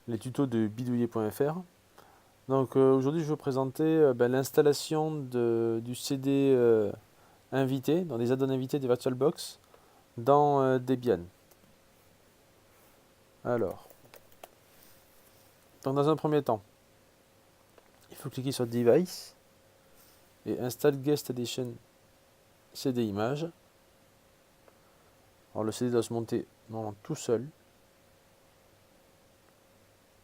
les tutos de bidouiller.fr. Donc aujourd'hui je vais vous présenter l'installation du CD invité, dans des add-ons invités des VirtualBox dans Debian. Alors, donc dans un premier temps, il faut cliquer sur Device et Install Guest Edition CD Image. Alors le CD doit se monter normalement tout seul.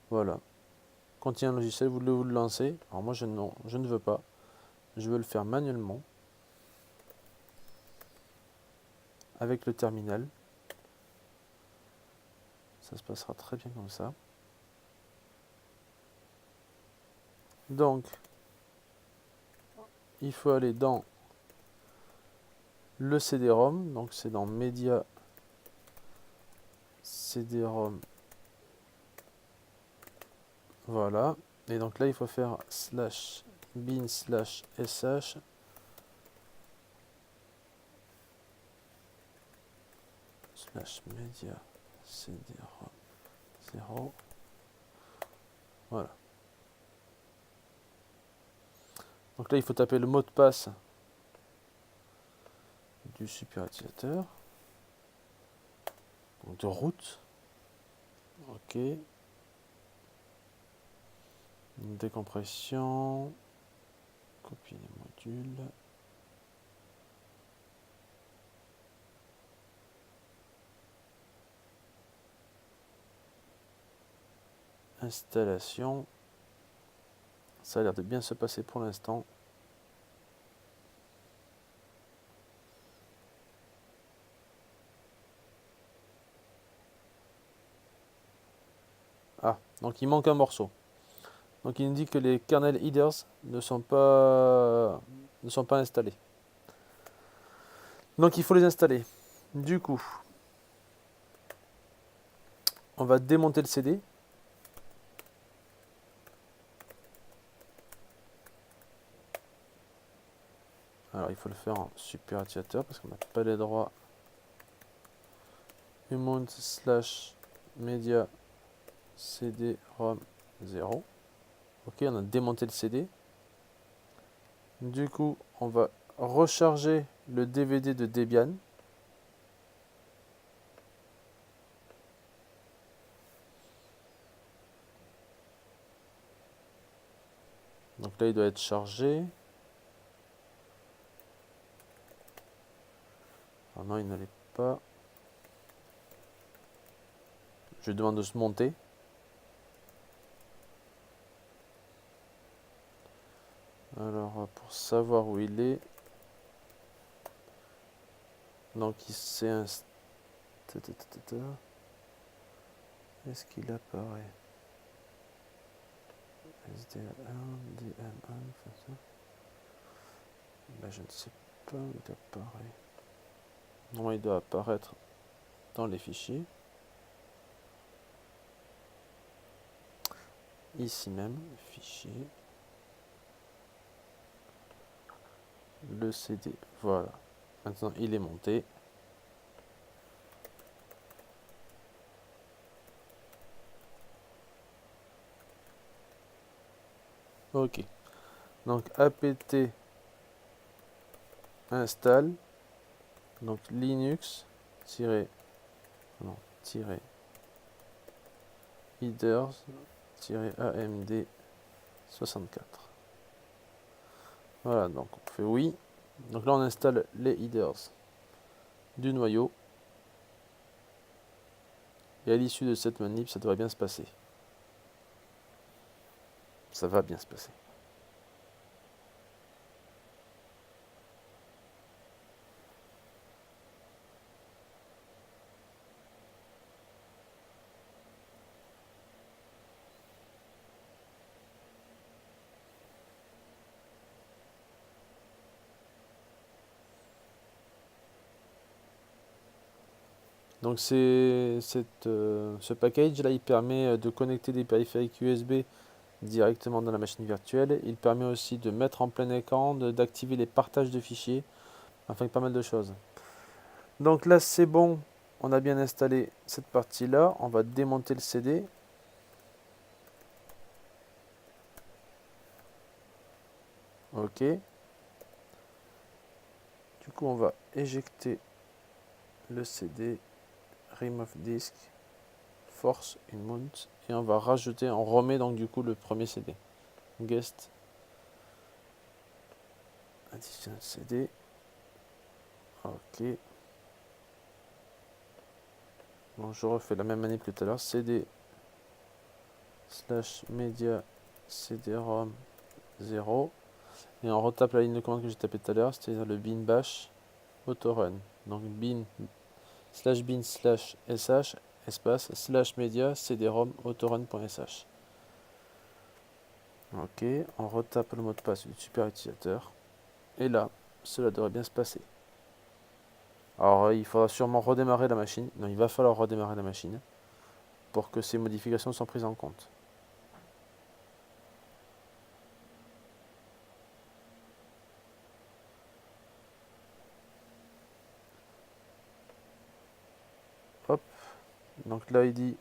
Voilà. Contient un logiciel, vous le lancez. Alors moi je ne veux pas. Je veux le faire manuellement avec le terminal. Ça se passera très bien comme ça. Donc, il faut aller dans le CD-ROM. Donc c'est dans Media CD-ROM. Voilà. Et donc là, il faut faire /bin/sh /media CD-ROM 0. Voilà. Donc là, il faut taper le mot de passe du super utilisateur. Donc de route. OK. Décompression. Copier les modules. Installation. Ça a l'air de bien se passer pour l'instant. Ah, donc il manque un morceau. Donc il nous dit que les kernel headers ne sont pas installés. Donc il faut les installer. Du coup, on va démonter le CD. Alors il faut le faire en super utilisateur parce qu'on n'a pas les droits. Umount / media CD-ROM 0. Ok, on a démonté le CD. Du coup, on va recharger le DVD de Debian. Donc là, il doit être chargé. Ah non, il ne l'est pas. Je lui demande de se monter. Alors, pour savoir où il est, donc il s'est installé. Est-ce qu'il apparaît? SDL1, DM1, ben, je ne sais pas où il apparaît. Non, il doit apparaître dans les fichiers. Ici même, fichier. Le CD, voilà. Maintenant, il est monté. Ok. Donc, apt install. Donc, Linux non, headers AMD 64. Voilà, donc on fait oui. Donc là, on installe les headers du noyau. Et à l'issue de cette manip, ça devrait bien se passer. Ça va bien se passer. Donc ce package là, il permet de connecter des périphériques USB directement dans la machine virtuelle. Il permet aussi de mettre en plein écran, d'activer les partages de fichiers, enfin pas mal de choses. Donc là c'est bon, on a bien installé cette partie là, on va démonter le CD. OK. Du coup, on va éjecter le CD, remove disk, force in mount, et on va rajouter, on remet donc du coup le premier CD. Guest, additional CD. OK. Bon, je refais la même manip que tout à l'heure. CD slash media CD-ROM 0. Et on retape la ligne de commande que j'ai tapée tout à l'heure, c'est-à-dire le bin bash autorun. Donc bin slash sh espace slash media cd-rom autorun.sh. Ok, on retape le mot de passe du super utilisateur. Et là, cela devrait bien se passer. Alors il faudra sûrement redémarrer la machine. Non, il va falloir redémarrer la machine pour que ces modifications soient prises en compte. Hop, donc là il dit,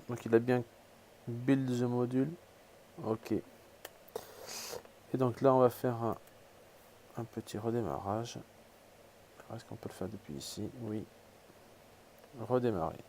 donc il a bien build the module. Ok. Et donc là on va faire un petit redémarrage. Est-ce qu'on peut le faire depuis ici? Oui. Redémarrer.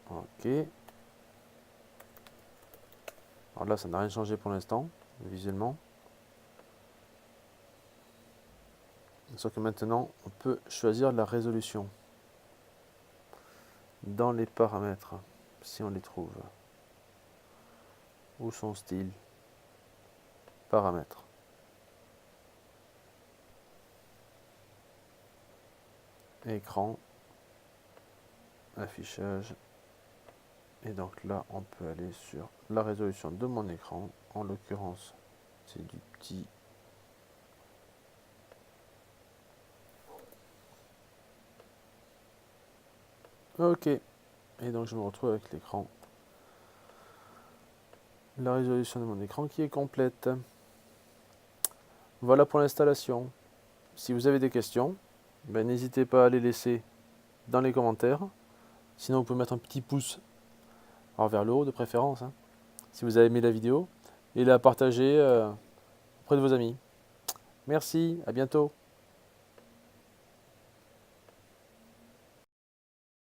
Ok. Alors là, ça n'a rien changé pour l'instant, visuellement. Sauf que maintenant, on peut choisir la résolution dans les paramètres, si on les trouve. Où sont style? Paramètres. Écran. Affichage. Et donc là, on peut aller sur la résolution de mon écran. En l'occurrence, c'est du petit. Ok. Et donc je me retrouve avec l'écran. La résolution de mon écran qui est complète. Voilà pour l'installation. Si vous avez des questions, n'hésitez pas à les laisser dans les commentaires. Sinon, vous pouvez mettre un petit pouce vers le haut de préférence, hein, si vous avez aimé la vidéo, et la partager auprès de vos amis. Merci, à bientôt.